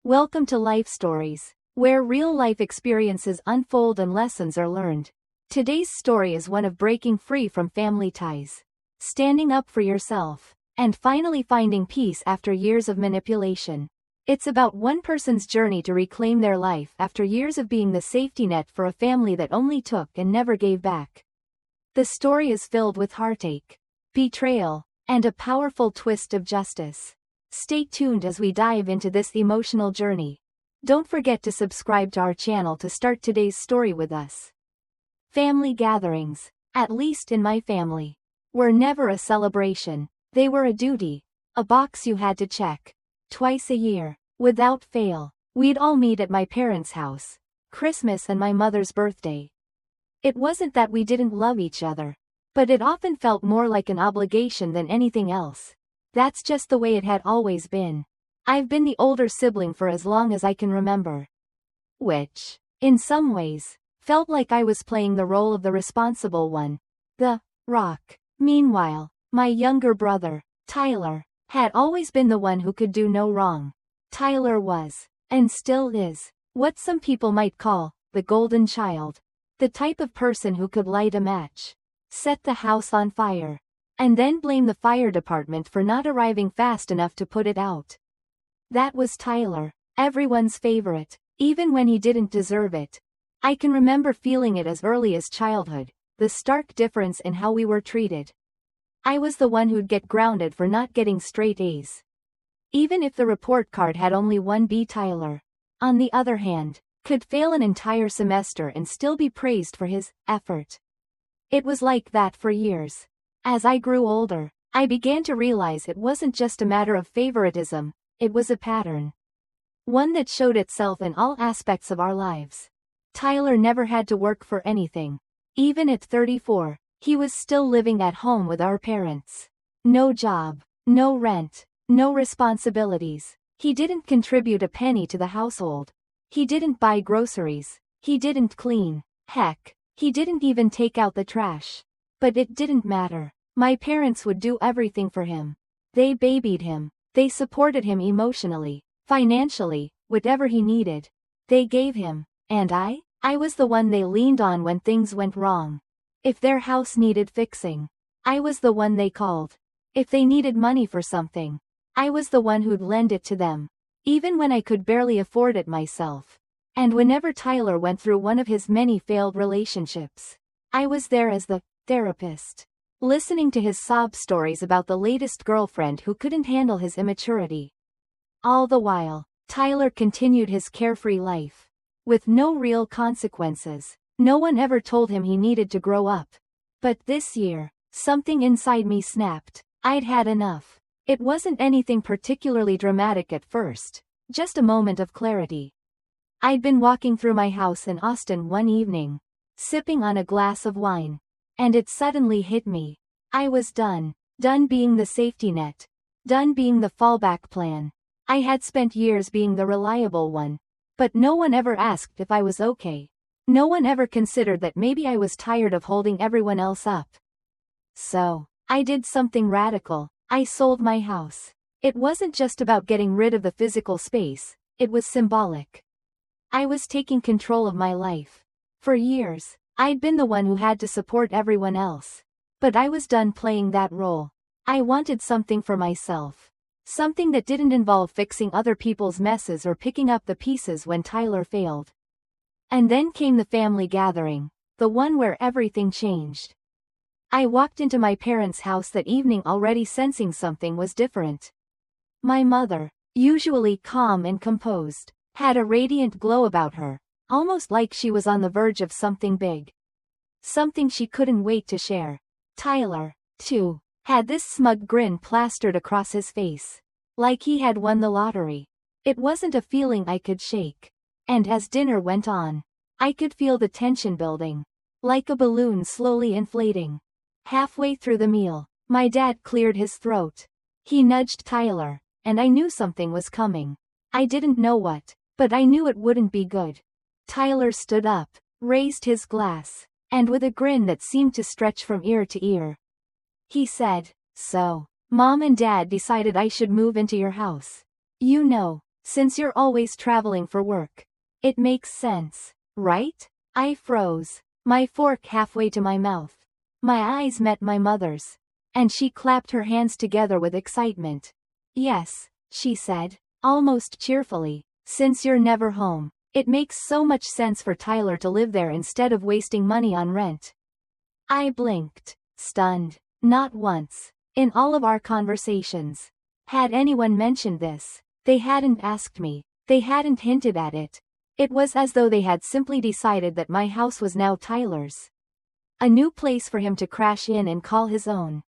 Welcome to Life Stories, where real-life experiences unfold and lessons are learned. Today's story is one of breaking free from family ties, standing up for yourself, and finally finding peace after years of manipulation. It's about one person's journey to reclaim their life after years of being the safety net for a family that only took and never gave back. The story is filled with heartache, betrayal, and a powerful twist of justice. Stay tuned as we dive into this emotional journey. Don't forget to subscribe to our channel to start today's story with us. Family gatherings, at least in my family, were never a celebration. They were a duty, a box you had to check. Twice a year, without fail, we'd all meet at my parents' house, Christmas and my mother's birthday. It wasn't that we didn't love each other, but it often felt more like an obligation than anything else. That's just the way it had always been. I've been the older sibling for as long as I can remember. Which, in some ways, felt like I was playing the role of the responsible one. The rock. Meanwhile, my younger brother, Tyler, had always been the one who could do no wrong. Tyler was, and still is, what some people might call, the golden child. The type of person who could light a match, set the house on fire, and then blame the fire department for not arriving fast enough to put it out. That was Tyler, everyone's favorite, even when he didn't deserve it. I can remember feeling it as early as childhood, the stark difference in how we were treated. I was the one who'd get grounded for not getting straight A's. Even if the report card had only one B. Tyler, on the other hand, could fail an entire semester and still be praised for his effort. It was like that for years. As I grew older, I began to realize it wasn't just a matter of favoritism, it was a pattern. One that showed itself in all aspects of our lives. Tyler never had to work for anything. Even at 34, he was still living at home with our parents. No job, no rent, no responsibilities. He didn't contribute a penny to the household. He didn't buy groceries. He didn't clean. Heck, he didn't even take out the trash. But it didn't matter. My parents would do everything for him. They babied him. They supported him emotionally, financially, whatever he needed. They gave him. And I was the one they leaned on when things went wrong. If their house needed fixing, I was the one they called. If they needed money for something, I was the one who'd lend it to them, even when I could barely afford it myself. And whenever Tyler went through one of his many failed relationships, I was there as the therapist, listening to his sob stories about the latest girlfriend who couldn't handle his immaturity. All the while, Tyler continued his carefree life, with no real consequences. No one ever told him he needed to grow up. But this year, something inside me snapped. I'd had enough. It wasn't anything particularly dramatic at first, just a moment of clarity. I'd been walking through my house in Austin one evening, sipping on a glass of wine, and it suddenly hit me. I was done. Done being the safety net. Done being the fallback plan. I had spent years being the reliable one, but no one ever asked if I was okay. No one ever considered that maybe I was tired of holding everyone else up. So, I did something radical. I sold my house. It wasn't just about getting rid of the physical space, it was symbolic. I was taking control of my life. For years, I'd been the one who had to support everyone else. But I was done playing that role. I wanted something for myself. Something that didn't involve fixing other people's messes or picking up the pieces when Tyler failed. And then came the family gathering, the one where everything changed. I walked into my parents' house that evening already sensing something was different. My mother, usually calm and composed, had a radiant glow about her, almost like she was on the verge of something big. Something she couldn't wait to share. Tyler, too, had this smug grin plastered across his face, like he had won the lottery. It wasn't a feeling I could shake. And as dinner went on, I could feel the tension building, like a balloon slowly inflating. Halfway through the meal, my dad cleared his throat. He nudged Tyler, and I knew something was coming. I didn't know what, but I knew it wouldn't be good. Tyler stood up, raised his glass, and with a grin that seemed to stretch from ear to ear, he said, "So, Mom and Dad decided I should move into your house. You know, since you're always traveling for work. It makes sense, right? I froze, my fork halfway to my mouth. My eyes met my mother's, and she clapped her hands together with excitement. Yes, she said, almost cheerfully, since you're never home, it makes so much sense for Tyler to live there instead of wasting money on rent. I blinked, stunned. Not once, in all of our conversations, had anyone mentioned this. They hadn't asked me, they hadn't hinted at it. It was as though they had simply decided that my house was now Tyler's. A new place for him to crash in and call his own.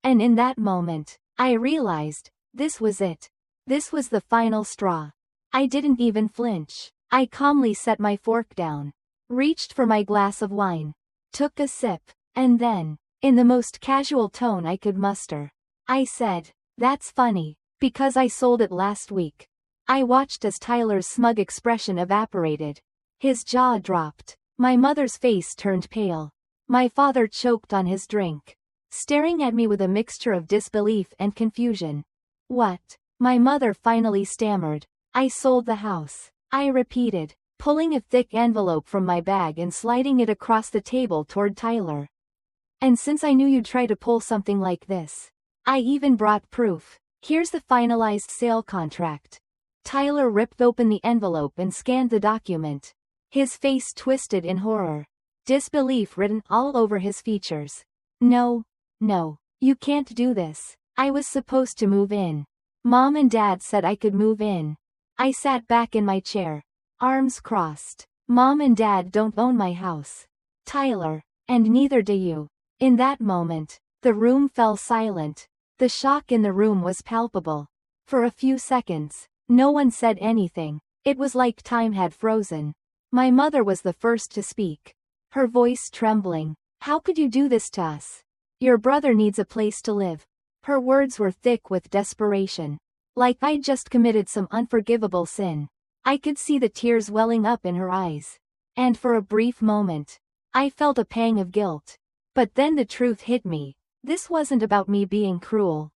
And in that moment, I realized, this was it. This was the final straw. I didn't even flinch. I calmly set my fork down, reached for my glass of wine, took a sip, and then, in the most casual tone I could muster, I said, "That's funny, because I sold it last week." I watched as Tyler's smug expression evaporated. His jaw dropped. My mother's face turned pale. My father choked on his drink, staring at me with a mixture of disbelief and confusion. "What?" my mother finally stammered. "I sold the house," I repeated, pulling a thick envelope from my bag and sliding it across the table toward Tyler. "And since I knew you'd try to pull something like this, I even brought proof. Here's the finalized sale contract." Tyler ripped open the envelope and scanned the document. His face twisted in horror, disbelief written all over his features. No, you can't do this. I was supposed to move in. Mom and Dad said I could move in." I sat back in my chair, arms crossed. "Mom and Dad don't own my house, Tyler, and neither do you." In that moment, the room fell silent. The shock in the room was palpable. For a few seconds, no one said anything. It was like time had frozen. My mother was the first to speak, her voice trembling. "How could you do this to us? Your brother needs a place to live." Her words were thick with desperation, like I'd just committed some unforgivable sin. I could see the tears welling up in her eyes, and for a brief moment, I felt a pang of guilt. But then the truth hit me. This wasn't about me being cruel.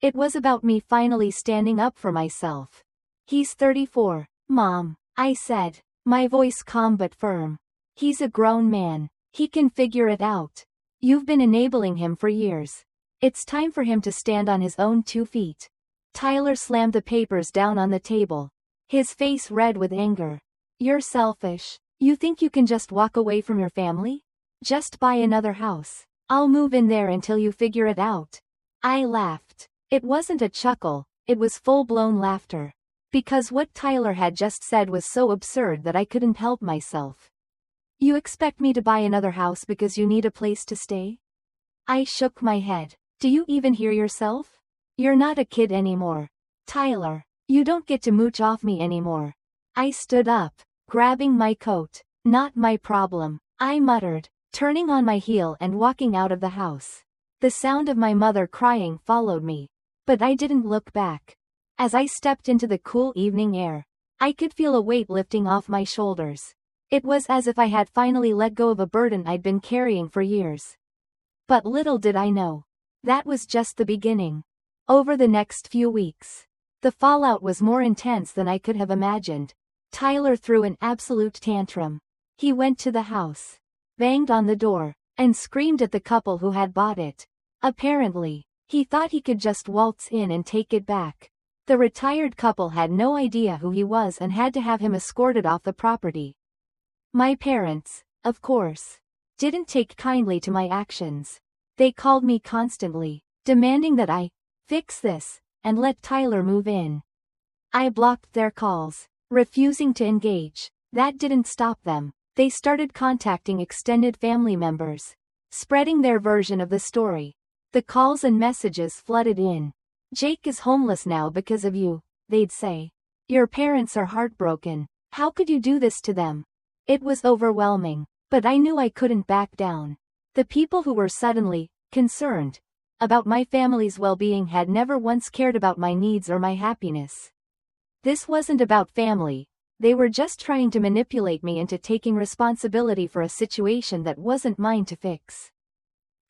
It was about me finally standing up for myself. "He's 34, Mom," I said, my voice calm but firm. "He's a grown man. He can figure it out. You've been enabling him for years. It's time for him to stand on his own 2 feet. Tyler slammed the papers down on the table, his face red with anger. "You're selfish. You think you can just walk away from your family? Just buy another house. I'll move in there until you figure it out." I laughed. It wasn't a chuckle, it was full-blown laughter. Because what Tyler had just said was so absurd that I couldn't help myself. "You expect me to buy another house because you need a place to stay?" I shook my head. "Do you even hear yourself? You're not a kid anymore. Tyler, you don't get to mooch off me anymore." I stood up, grabbing my coat. "Not my problem," I muttered, turning on my heel and walking out of the house. The sound of my mother crying followed me, but I didn't look back. As I stepped into the cool evening air, I could feel a weight lifting off my shoulders. It was as if I had finally let go of a burden I'd been carrying for years. But little did I know, that was just the beginning. Over the next few weeks, the fallout was more intense than I could have imagined. Tyler threw an absolute tantrum. He went to the house, banged on the door, and screamed at the couple who had bought it. Apparently, he thought he could just waltz in and take it back. The retired couple had no idea who he was and had to have him escorted off the property. My parents, of course, didn't take kindly to my actions. They called me constantly, demanding that I fix this and let Tyler move in. I blocked their calls, refusing to engage. That didn't stop them. They started contacting extended family members, spreading their version of the story. The calls and messages flooded in. "Jake is homeless now because of you," they'd say. "Your parents are heartbroken. How could you do this to them?" It was overwhelming, but I knew I couldn't back down. The people who were suddenly concerned about my family's well-being had never once cared about my needs or my happiness. This wasn't about family. They were just trying to manipulate me into taking responsibility for a situation that wasn't mine to fix.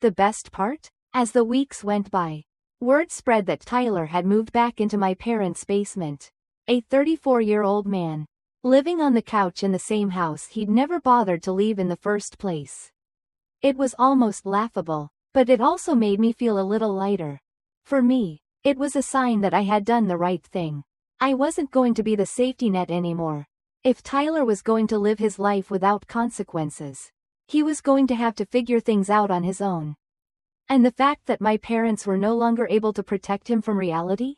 The best part? As the weeks went by, word spread that Tyler had moved back into my parents' basement. A 34-year-old man. Living on the couch in the same house he'd never bothered to leave in the first place. It was almost laughable, but it also made me feel a little lighter. For me, it was a sign that I had done the right thing. I wasn't going to be the safety net anymore. If Tyler was going to live his life without consequences, he was going to have to figure things out on his own. And the fact that my parents were no longer able to protect him from reality?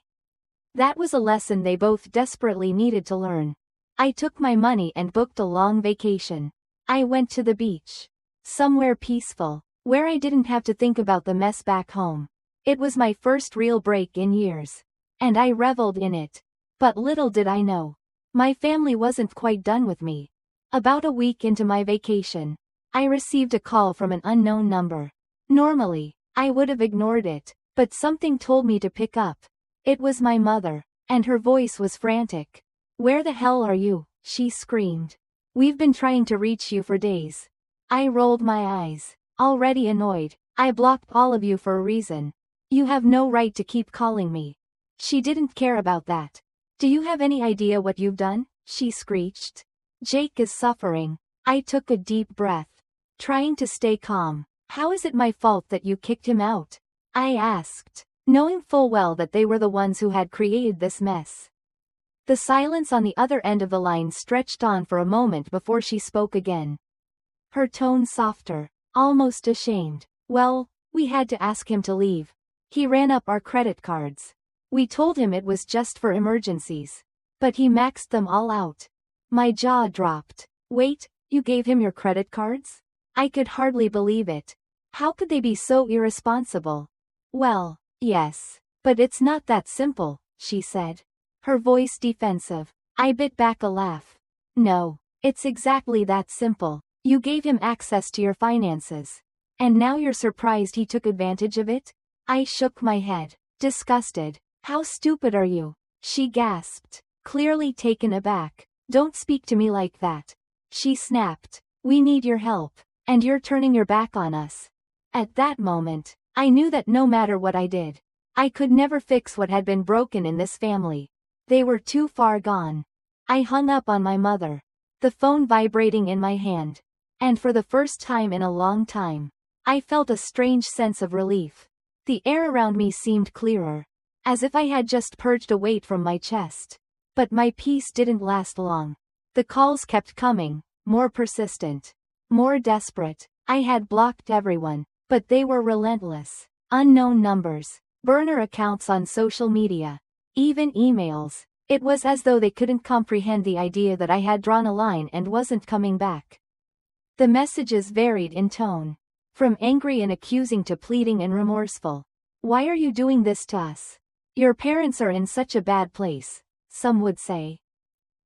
That was a lesson they both desperately needed to learn. I took my money and booked a long vacation. I went to the beach. Somewhere peaceful, where I didn't have to think about the mess back home. It was my first real break in years. And I reveled in it. But little did I know, my family wasn't quite done with me. About a week into my vacation, I received a call from an unknown number. Normally, I would have ignored it, but something told me to pick up. It was my mother, and her voice was frantic. "Where the hell are you?" she screamed. "We've been trying to reach you for days." I rolled my eyes. Already annoyed, "I blocked all of you for a reason. You have no right to keep calling me." She didn't care about that. "Do you have any idea what you've done?" she screeched. "Jake is suffering." I took a deep breath, trying to stay calm. "How is it my fault that you kicked him out?" I asked, knowing full well that they were the ones who had created this mess. The silence on the other end of the line stretched on for a moment before she spoke again. Her tone softer, almost ashamed. "Well, we had to ask him to leave. He ran up our credit cards. We told him it was just for emergencies. But he maxed them all out." My jaw dropped. "Wait, you gave him your credit cards?" I could hardly believe it. How could they be so irresponsible? "Well, yes. But it's not that simple," she said, her voice defensive. I bit back a laugh. "No, it's exactly that simple. You gave him access to your finances. And now you're surprised he took advantage of it?" I shook my head, disgusted. "How stupid are you?" she gasped, clearly taken aback. "Don't speak to me like that," she snapped. "We need your help, and you're turning your back on us." At that moment, I knew that no matter what I did, I could never fix what had been broken in this family. They were too far gone. I hung up on my mother, the phone vibrating in my hand. And for the first time in a long time, I felt a strange sense of relief. The air around me seemed clearer, as if I had just purged a weight from my chest. But my peace didn't last long. The calls kept coming, more persistent, more desperate. I had blocked everyone, but they were relentless. Unknown numbers, burner accounts on social media, even emails. It was as though they couldn't comprehend the idea that I had drawn a line and wasn't coming back. The messages varied in tone, from angry and accusing to pleading and remorseful. "Why are you doing this to us? Your parents are in such a bad place," some would say.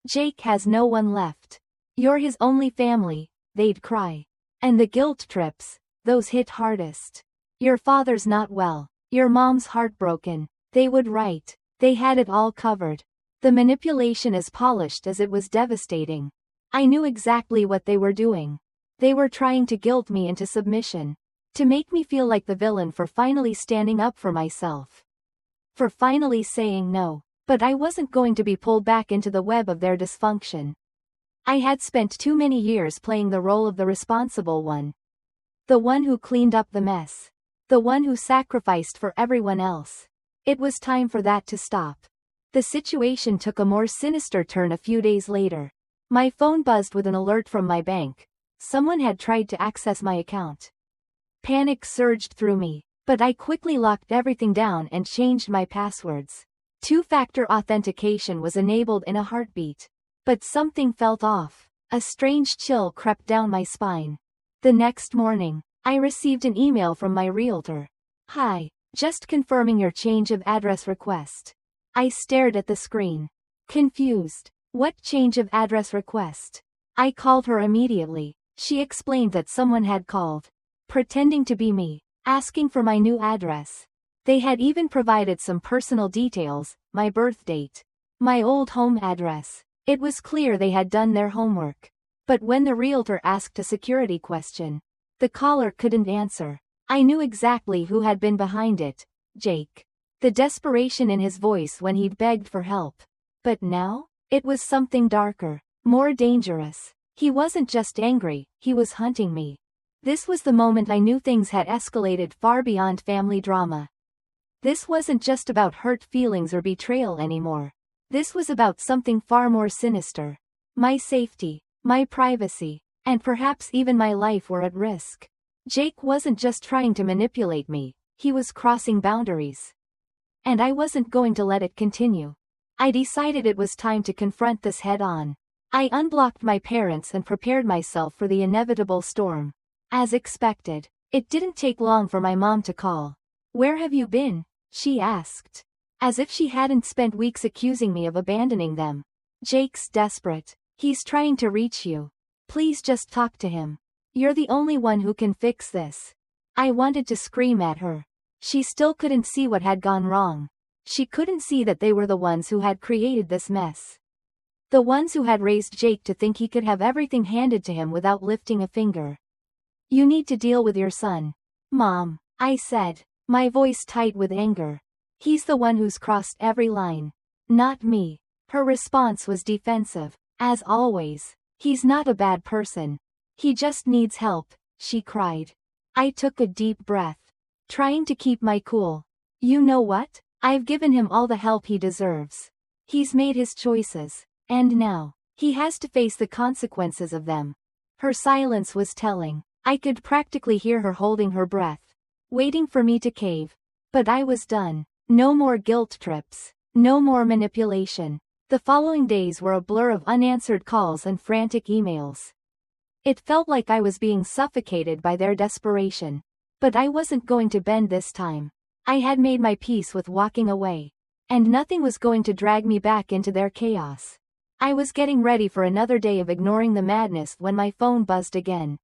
"Jake has no one left. You're his only family," they'd cry. And the guilt trips, those hit hardest. "Your father's not well. Your mom's heartbroken," they would write. They had it all covered. The manipulation as polished as it was devastating. I knew exactly what they were doing. They were trying to guilt me into submission. To make me feel like the villain for finally standing up for myself. For finally saying no. But I wasn't going to be pulled back into the web of their dysfunction. I had spent too many years playing the role of the responsible one. The one who cleaned up the mess. The one who sacrificed for everyone else. It was time for that to stop. The situation took a more sinister turn a few days later. My phone buzzed with an alert from my bank. Someone had tried to access my account. Panic surged through me, but I quickly locked everything down and changed my passwords. Two-factor authentication was enabled in a heartbeat. But something felt off. A strange chill crept down my spine. The next morning, I received an email from my realtor. "Hi, just confirming your change of address request." I stared at the screen, confused. "What change of address request?" I called her immediately. She explained that someone had called, pretending to be me, asking for my new address. They had even provided some personal details, my birth date, my old home address. It was clear they had done their homework. But when the realtor asked a security question, the caller couldn't answer. I knew exactly who had been behind it: Jake. The desperation in his voice when he'd begged for help. But now, it was something darker, more dangerous. He wasn't just angry, he was hunting me. This was the moment I knew things had escalated far beyond family drama. This wasn't just about hurt feelings or betrayal anymore. This was about something far more sinister. My safety, my privacy, and perhaps even my life were at risk. Jake wasn't just trying to manipulate me, he was crossing boundaries. And I wasn't going to let it continue. I decided it was time to confront this head-on. I unblocked my parents and prepared myself for the inevitable storm. As expected, it didn't take long for my mom to call. "Where have you been?" she asked. As if she hadn't spent weeks accusing me of abandoning them. "Jake's desperate. He's trying to reach you. Please just talk to him. You're the only one who can fix this." I wanted to scream at her. She still couldn't see what had gone wrong. She couldn't see that they were the ones who had created this mess. The ones who had raised Jake to think he could have everything handed to him without lifting a finger. "You need to deal with your son, Mom," I said, my voice tight with anger. "He's the one who's crossed every line. Not me." Her response was defensive, as always. "He's not a bad person. He just needs help," she cried. I took a deep breath, trying to keep my cool. "You know what? I've given him all the help he deserves. He's made his choices, and now, he has to face the consequences of them." Her silence was telling. I could practically hear her holding her breath, waiting for me to cave. But I was done. No more guilt trips. No more manipulation. The following days were a blur of unanswered calls and frantic emails. It felt like I was being suffocated by their desperation. But I wasn't going to bend this time. I had made my peace with walking away. And nothing was going to drag me back into their chaos. I was getting ready for another day of ignoring the madness when my phone buzzed again.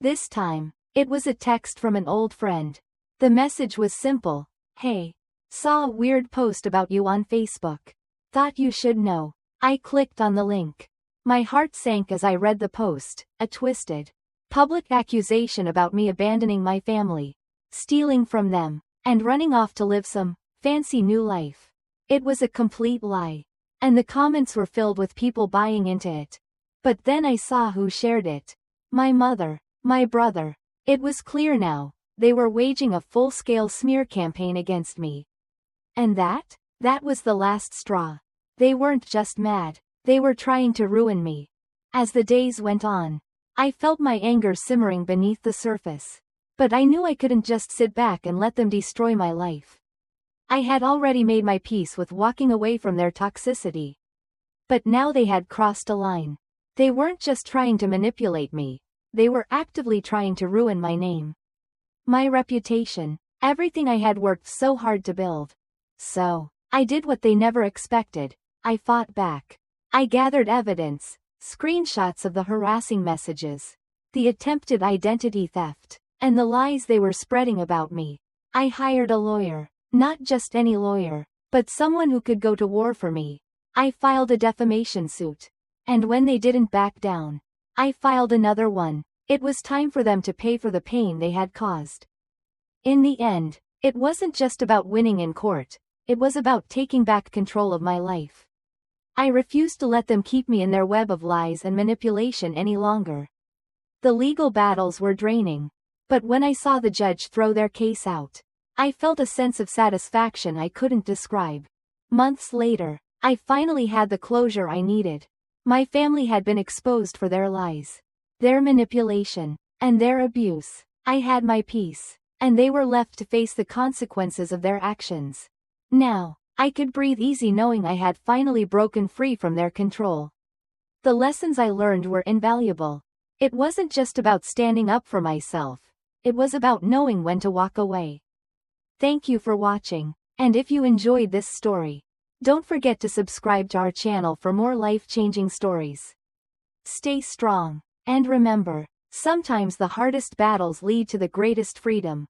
This time, it was a text from an old friend. The message was simple. "Hey. Saw a weird post about you on Facebook. Thought you should know." I clicked on the link. My heart sank as I read the post, a twisted, public accusation about me abandoning my family, stealing from them, and running off to live some fancy new life. It was a complete lie. And the comments were filled with people buying into it. But then I saw who shared it. My mother, my brother. It was clear now, they were waging a full-scale smear campaign against me. And that was the last straw. They weren't just mad, they were trying to ruin me. As the days went on, I felt my anger simmering beneath the surface. But I knew I couldn't just sit back and let them destroy my life. I had already made my peace with walking away from their toxicity. But now they had crossed a line. They weren't just trying to manipulate me. They were actively trying to ruin my name. My reputation. Everything I had worked so hard to build. So, I did what they never expected. I fought back. I gathered evidence, screenshots of the harassing messages, the attempted identity theft, and the lies they were spreading about me. I hired a lawyer. Not just any lawyer, but someone who could go to war for me. I filed a defamation suit. And when they didn't back down, I filed another one. It was time for them to pay for the pain they had caused. In the end, it wasn't just about winning in court, it was about taking back control of my life. I refused to let them keep me in their web of lies and manipulation any longer. The legal battles were draining. But when I saw the judge throw their case out, I felt a sense of satisfaction I couldn't describe. Months later, I finally had the closure I needed. My family had been exposed for their lies, their manipulation, and their abuse. I had my peace, and they were left to face the consequences of their actions. Now, I could breathe easy knowing I had finally broken free from their control. The lessons I learned were invaluable. It wasn't just about standing up for myself. It was about knowing when to walk away. Thank you for watching, and if you enjoyed this story, don't forget to subscribe to our channel for more life-changing stories. Stay strong, and remember, sometimes the hardest battles lead to the greatest freedom.